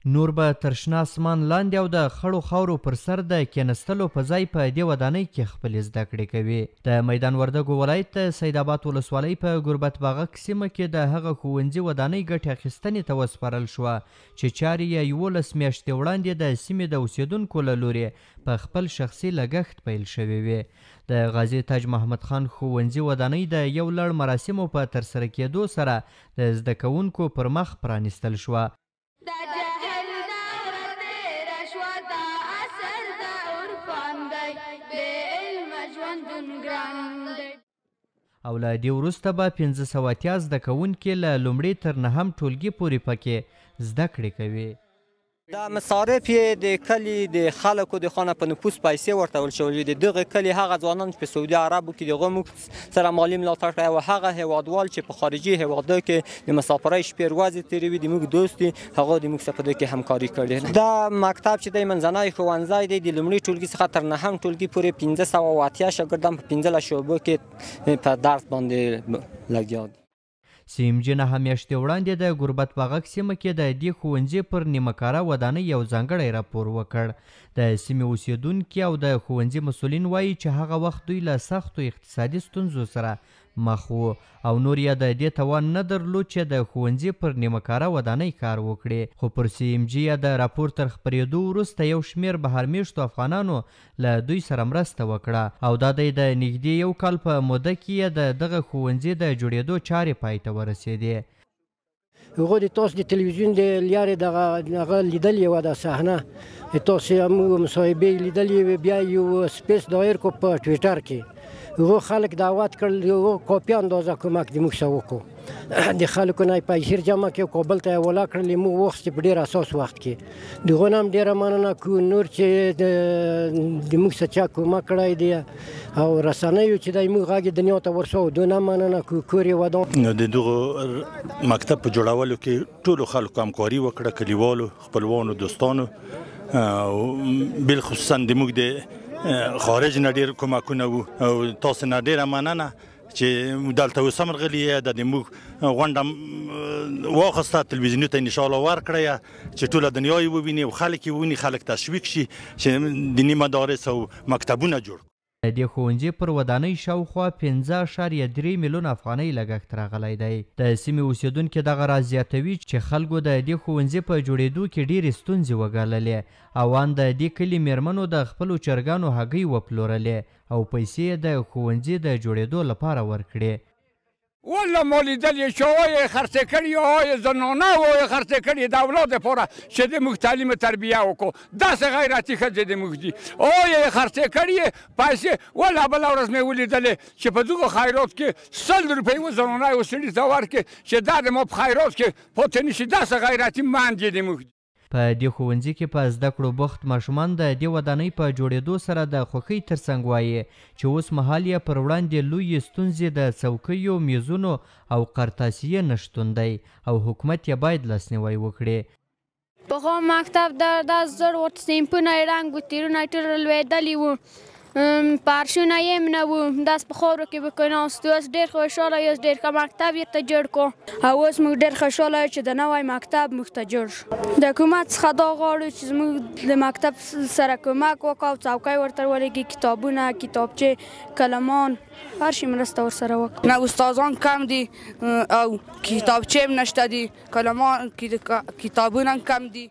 نور به تر شنه اسمان لاندې او د خړو خاورو پر سر د کېناستلو په ځای په دې ودانۍ کې خپلې زده کړې کوي. د میدان وردګو ولایت د سید آباد ولسوالۍ په ګربت باغک سیمه کې د هغه ښوونځي ودانۍ ګټې اخیستنې ته وسپارل شوه چې چارې یې 11 میاشتې وړاندې د سیمې د اوسیدونکو له لورې په خپل شخصي لګښت پیل شوې وې. د غازي تاج محمد خان ښوونځي ودانۍ د یو لړ مراسمو په ترسره کېدو سره د زده کوونکو پر مخ پرانیستل شوه. او له دې وروسته به 580 زده کوونکي له لومړي تر 9 ټولګي پورې پکې زده کړې کوي. دا مصارف یې د کلي د خلکو د خانه په نفوس پیسې ورکول شوي د دغه کلي هغه ځوانان چې په سعودي عربو کې د هغو موږ سره مالي ملاتړ کوي او هغه هیوادوال چې په خارجي هیوادو کې د مسافرۍ شپې ورځې تېروي د موږ دوست دي هغه د موږ سره په دې کې همکاري کړې. دا مکتب چې دی منځنی ښوونځی دی د لومړي ټولګي څخه تر 9 ټولګي پورې 580 شاګردان په 15 شعبو کې په درس باندې لګیا دي. CMG 9 میاشتې وړاندې د ګربت باغک سیمه کې د دې ښوونځي پر نیمه کاره ودانۍ یو ځانګړی راپور وکړ. د سیمې اوسیدونکي او د ښوونځي مسؤلین وایي چې هغه وخت دوی له سختو اقتصادي ستونزو سره مخ وو او نور یې د دې توان نه درلود چې د ښوونځي پر نیمه کاره ودانۍ کار وکړي. خو پر CMG د راپور تر خپرېدو وروسته یو شمېر بهرمیشتو افغانانو له دوی سره مرسته وکړه او دا دی د نږدې یو کال په موده کې یې د دغه ښوونځي د جوړېدو چارې پای ته ورسېدې. هغوی د تاسو د تلویزیون د لارې دغه لیدلې وه د صحنه تاسو موږ مصاحبې لیدلې بیا یو سپیس دایر کو په ټویټر کې هغو خلک دعوت کړل هغو کاپي اندازه کمک د موږ سره وکړو د خلکو نه یې پیسې جمع کړې کابل ته یې ولا کړلې موږ واخیستې په ډېر اساس وخت کې د هغو نه هم ډېره مننه کوو. نور چې د موږ څه چا کومک کړی دی او رسنیو چې دی موږ غږ دنیا ته ورسوو دونه مننه کوو. کور یې ودان د دغو مکتب په جوړولو کې ټولو خلکو همکاري وکړه کلیوالو خپلوانو دوستانو بالخصوصا د موږ د خارج نه ډېر کومکونه وو او تاسو نه ډېره مننه چې دلته اوس هم راغلي یې د موږ غونډه واخیسته تلویزیوني ته انشاءالله ورکړی چې ټوله دنیا یې وویني او خلک یې وویني خلک تشویق شي چې دیني مدارس او مکتبونه جوړ کړو. د دې ښوونځي پر ودانۍ شاوخوا 15.3 میلیون افغانۍ لګښت راغلی دی. د سیمې اوسیدونکي دغه راز زیاتوي چې خلکو د دې ښوونځي په جوړېدو کې ډېرې ستونزې وګاللې او ان د دې کلي میرمنو د خپلو چرګانو هګۍ وپلورلې او پیسې د ښوونځي د جوړېدو لپاره ورکړې. والله ما لیدل شوهای خرڅ کړي های زنانه و خرڅ کړي د اولاد لپاره چې د موږ تعلیم تربیه وکړو داسې غیرتي ښځې د موږ دي های خرڅ کړي پیسې والله بله ورځ مې ولیدلې چې په دغو خیرات کې 100 روپۍ و زنانه و سړي ته ورکړي چې دا د ما په خیرات کې پاتې نه شي داسې غیرتي مندې د موږ دي. په دې ښوونځي کې په زده کړو بوخت ماشومان د دې ودانۍ په جوړېدو سره د خوښۍ ترڅنګ وایي چې اوس مهال یې پر وړاندې لویې ستونزې د څوکیو میزونو او قرطاسیې نشتون دی او حکومت یې باید لاسنیوی وکړي. پخوا مکتب در زر و سیمپونه رنګ و تیرونه ټول لوېدلي وو پارشونه یې هم نه وو داس په خاورو کې به کېناستو اوس ډېر خوشحاله یاست ډېر ښه مکتب یې ته جوړ کړو او اوس موږ ډېر خوشحاله یو چې د نوی مکتب موږ ته جوړ شو. د حکومت څخه دا غواړو چې زموږ د مکتب سره کومک وکړو او څوکۍ ورته ولګي کتابونه کتابچې قلمان هر شي مرسته ورسره وکړو. نه استادان کم دي او کتابچې هم نشته دي قلمان کتابونه هم کم دي.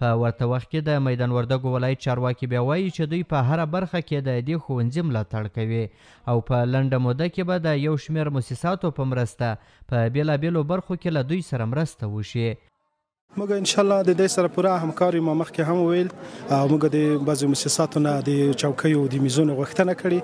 په ورته وخت کې د میدان وردګو ولایت چارواکي بیا وایي چې دوی په هره برخه کې د دې ښوونځي ملاتړ کوي او په لنډه موده کې به د یو شمېر مؤسساتو په مرسته په بېلابېلو برخو کې له دوی سره مرسته وشي. موږ انشاءالله د دې سره پوره همکاري ما مخکې هم ویل او موږ د بعضو مؤسساتو نه د چوکیو د میزونو غوښتنه کړې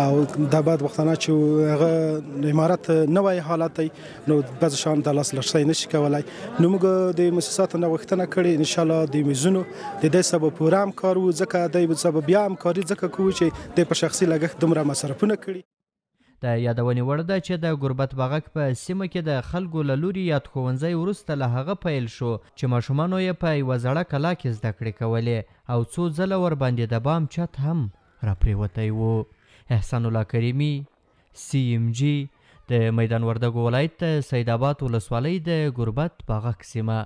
او دا بعد وختونه چې هغه عمارت نوی حالت دی نو بعضې شیان د لاسرسی نشي کولی نو موږ د مؤسساتو نه غوښتنه کړې انشاءالله د میزونو د دې سبب پوره همکار وو ځکه دی سبب بیا همکاري ځکه کوو چې دی په شخصي لګښت دومره مصرفونه کړي. د یادونې وړ ده چې د ګربت باغک په سیمه کې د خلکو له لوري یاد ښوونځی وروسته له هغه پیل شو چې ماشومانو یې په یوه زړه کلا کې زده کړې کولې او څو ځله ورباندې د بام چت هم راپرېوتی و. احسان الله کریمي CMG د میدان وردګو ولایت د سید آباد ولسوالۍ د ګربت باغک سیمه.